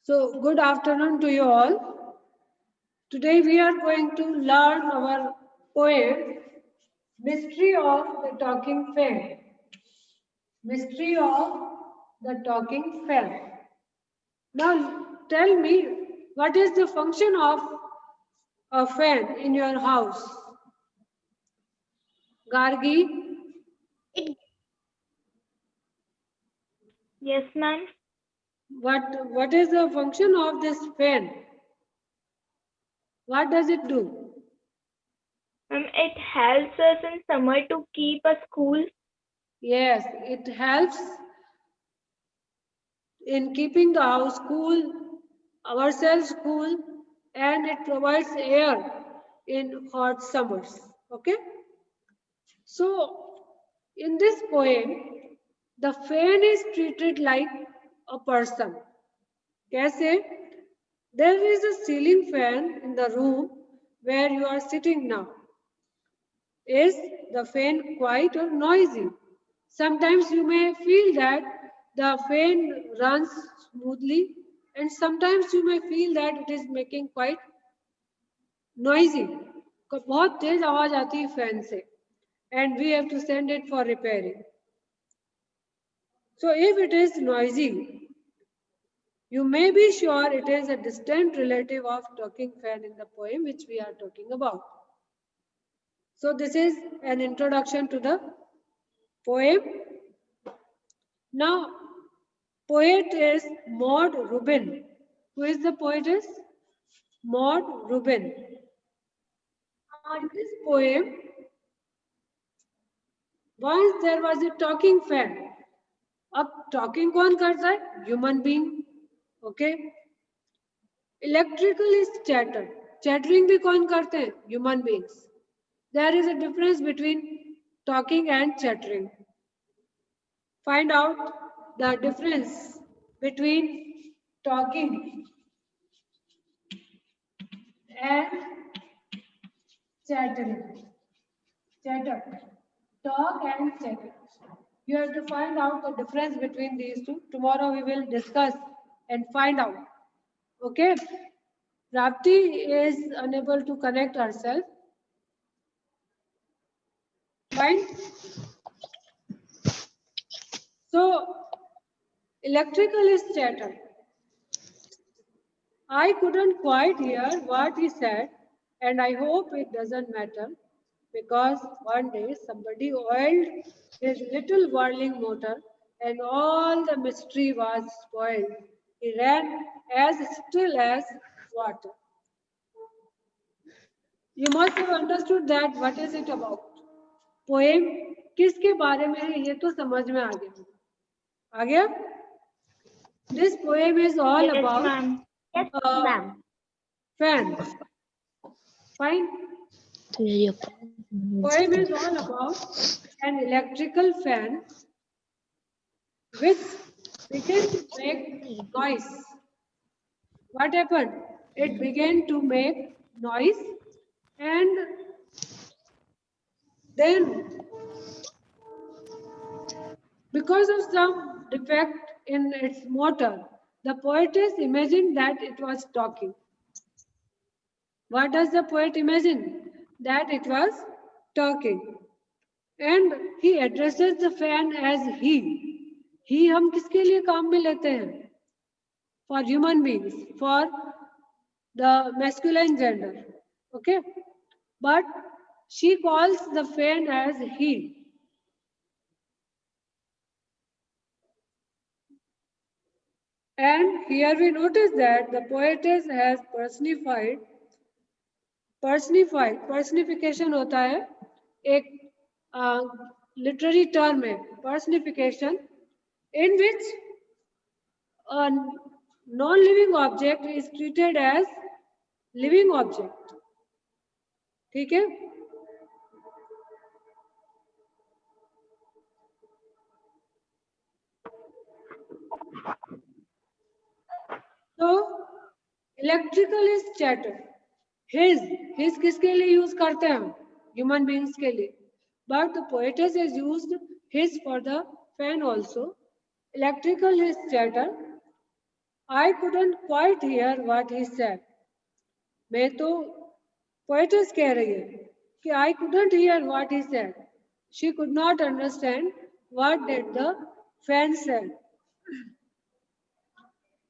So, good afternoon to you all. Today we are going to learn our poem, Mystery of the Talking Fan. Mystery of the Talking Fan. Now, tell me, what is the function of a fan in your house? Gargi, Yes, ma'am. what is the function of this fan? What does it do? It helps us in summer to keep us cool. Yes, it helps in keeping the house cool, ourselves cool, and it provides air in hot summers. Okay? So, in this poem, the fan is treated like a person. Kaise? There is a ceiling fan in the room where you are sitting now. Is the fan quiet or noisy? Sometimes you may feel that the fan runs smoothly, and sometimes you may feel that it is making quite noisy. बहुत तेज आवाज आती है fan से, and we have to send it for repairing. So if it is noisy, you may be sure it is a distant relative of talking fan in the poem which we are talking about. So this is an introduction to the poem. Now, poet is Maud Rubin. Who is the poetess? Maud Rubin. In this poem, once there was a talking fan. अब talking कौन करता है? Human being. Okay. Electrical is chatter. Chattering भी कौन करते हैं? Human beings. There is a difference between talking and chattering. Find out the difference between talking and chattering. Chatter. Talk and chatter. You have to find out the difference between these two. Tomorrow we will discuss and find out. Okay? Rapti is unable to connect herself. Fine? So, electrical is chatter. I couldn't quite hear what he said, and I hope it doesn't matter because one day somebody oiled his little whirling motor and all the mystery was spoiled. He ran as still as water. You must have understood that what is it about. Poem किसके बारे में है ये तो समझ में आ गया. आ गया? This poem is all Yes, about ma'am. Yes, uh, ma'am. fan. Fine. Poem is all about an electrical fan which began to make noise. What happened? It began to make noise and then because of some defect in its motor, the poetess imagined that it was talking. What does the poet imagine? That it was talking. And he addresses the fan as he. He हम किसके लिए काम में लेते हैं? For human beings, for the masculine gender. Okay? But she calls the fan as he. And here we notice that the poetess has personification होता है एक literary term है personification in which a non-living object is treated as living object. ठीक है? So electrical is chatter. His किसके लिए use करते हैं हम? Human beings के लिए. But the poetess has used his for the fan also. Electrical is chatter. I couldn't quite hear what he said. मैं तो poetess कह रही है कि I couldn't hear what he said. She could not understand what did the fan said.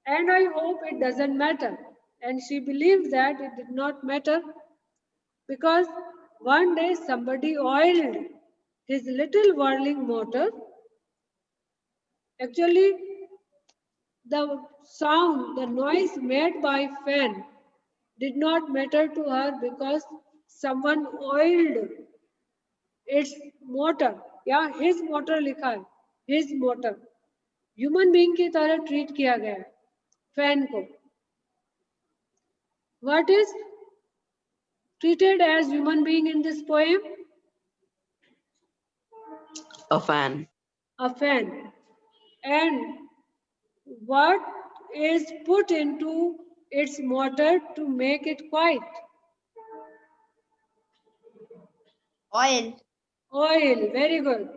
And I hope it doesn't matter. And she believed that it did not matter because one day somebody oiled his little whirling motor. Actually, the sound, the noise made by fan did not matter to her because someone oiled its motor. या his motor लिखा है, his motor. Human being की तरह treat किया गया है fan को. What is treated as human being in this poem? A fan. A fan. And what is put into its motor to make it quiet? Oil. Oil. Very good.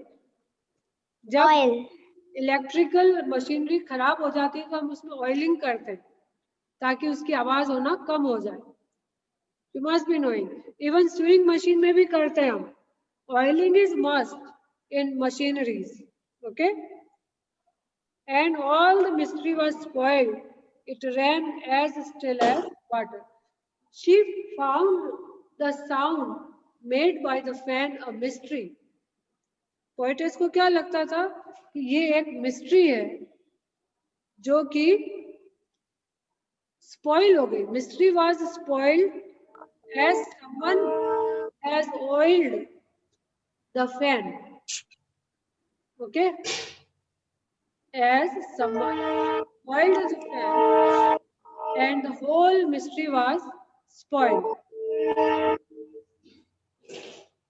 जब Oil. Electrical machinery खराब हो जाती है तो हम उसमें oiling करते हैं ताकि उसकी आवाज होना कम हो जाए. You must be knowing. Even sewing machine में भी करते हैं हम. Oiling is must in machineries. Okay? And all the mystery was spoiled. It ran as still as water. She found the sound made by the fan a mystery. Poetess को क्या लगता था कि ये एक मिस्ट्री है जो कि स्पॉइल हो गई. Mystery was spoiled as someone has oiled the fan. Okay? As someone oiled the fan and the whole mystery was spoiled.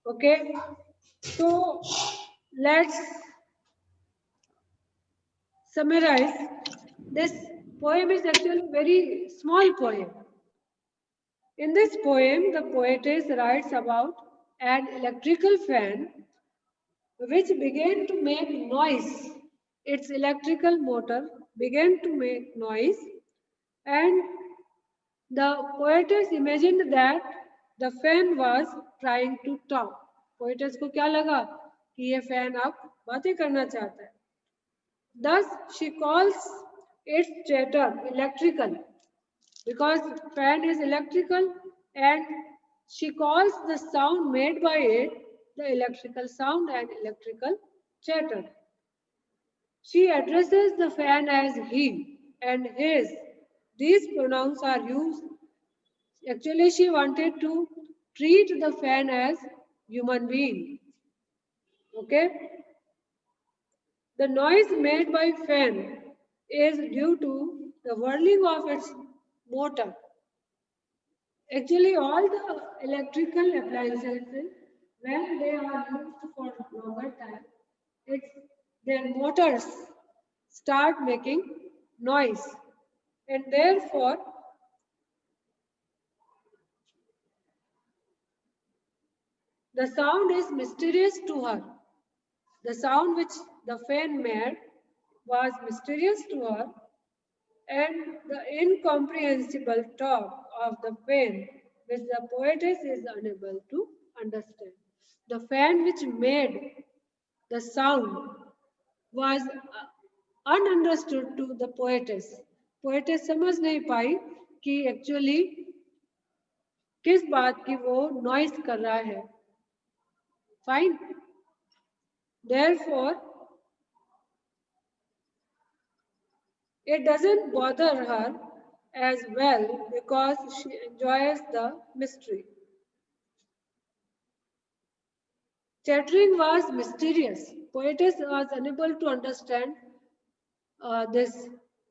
Okay? So let's summarize. This poem is actually a very small poem. In this poem, the poetess writes about an electrical fan which began to make noise. Its electrical motor began to make noise, and the poetess imagined that the fan was trying to talk. Poetess को क्या लगा कि ये fan अब बातें करना चाहता है. Thus, she calls its chatter electrical because fan is electrical, and she calls the sound made by it the electrical sound and electrical chatter. She addresses the fan as he and his. These pronouns are used. Actually, she wanted to treat the fan as human being. Okay? The noise made by fan is due to the whirling of its motor. Actually, all the electrical appliances, when they are used for longer time, their motors start making noise, and therefore the sound is mysterious to her. The sound which the fan made was mysterious to her, and the incomprehensible talk of the fan which the poetess is unable to understand. The fan which made the sound was ununderstood to the poetess. Poetess समझ नहीं पाई कि actually किस बात की वो noise कर रहा है. Fine. Therefore, it doesn't bother her as well because she enjoys the mystery. Chattering was mysterious. Poetess was unable to understand this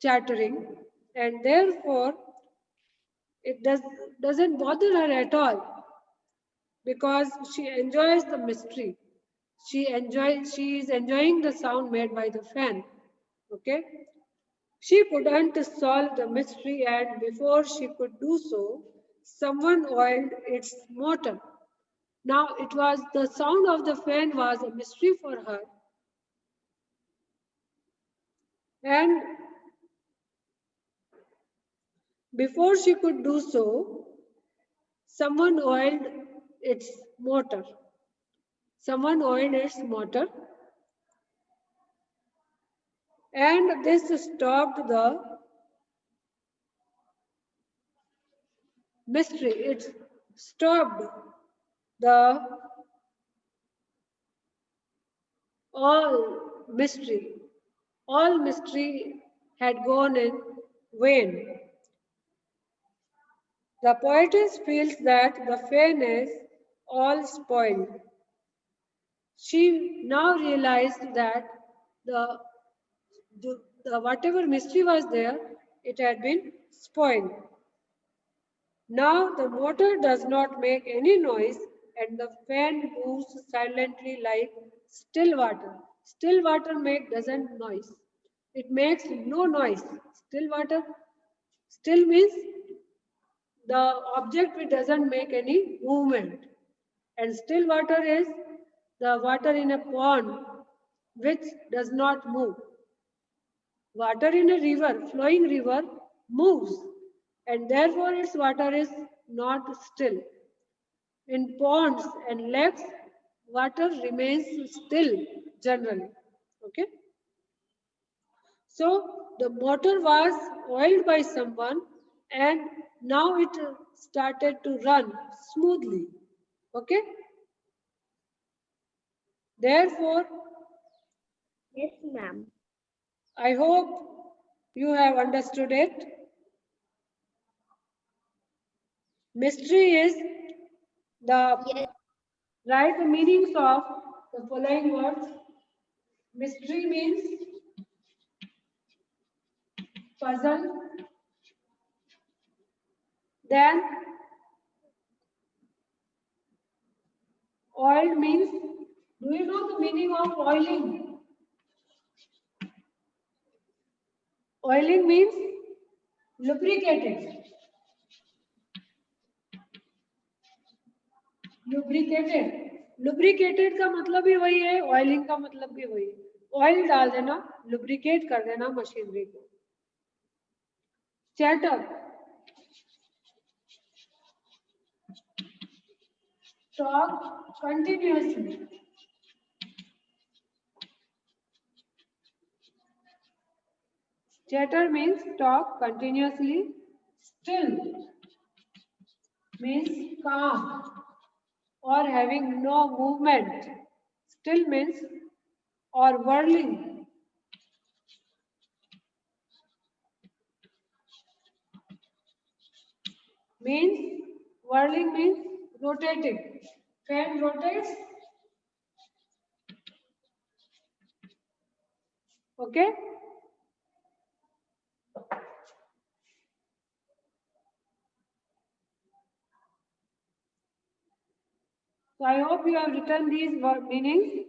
chattering, and therefore it doesn't bother her at all because she enjoys the mystery. She is enjoying the sound made by the fan. Okay? She couldn't solve the mystery, and before she could do so, someone oiled its motor. Now it was the sound of the fan was a mystery for her, and Before she could do so, someone oiled its motor. Someone oiled its motor, and this stopped the mystery. It stopped the all mystery. All mystery had gone in vain. The poetess feels that the fan is all spoiled. She now realized that the, the whatever mystery was there, it had been spoiled. Now the motor does not make any noise and the fan moves silently like still water. Still water doesn't noise. It makes no noise. Still water, still means the object which doesn't make any movement. And still water is the water in a pond which does not move. Water in a river, flowing river, moves, and therefore its water is not still. In ponds and lakes, water remains still generally. Okay. So the motor was oiled by someone and now it started to run smoothly. Okay. Therefore, Yes, ma'am. I hope you have understood it. Mystery is the write the meanings of the following words. Mystery means puzzle. Then oil means, do you know the meaning of oiling? Oiling means lubricated. Lubricated. Lubricated का मतलब भी वही है, oiling का मतलब भी वही है. ऑयल डाल देना, lubricate कर देना मशीनरी को. Chatter. Talk continuously. Chatter means talk continuously. Still means calm or having no movement. Still means or whirling. Means whirling means rotating. Fan rotates. Okay. So I hope you have written these meanings.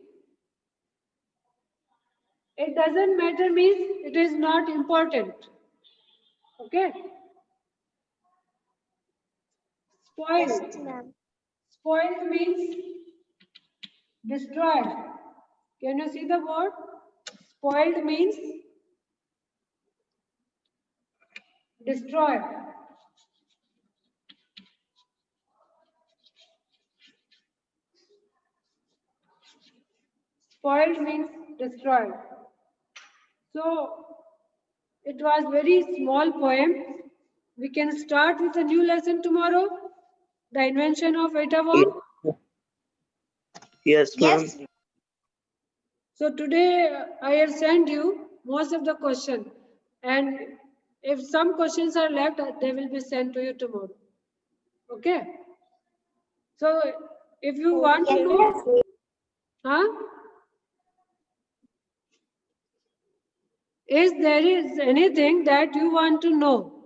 It doesn't matter means it is not important. Okay. Spoiled. Yes, ma'am. Spoiled means destroyed. Can you see the word? Spoiled means destroyed. Spoiled means destroyed. So it was very small poem. We can start with a new lesson tomorrow. The invention of eta bomb. Yes, ma'am. Yes. So today I have sent you most of the question, and if some questions are left, they will be sent to you tomorrow. Okay. So if you want to know, huh? Is there is anything that you want to know?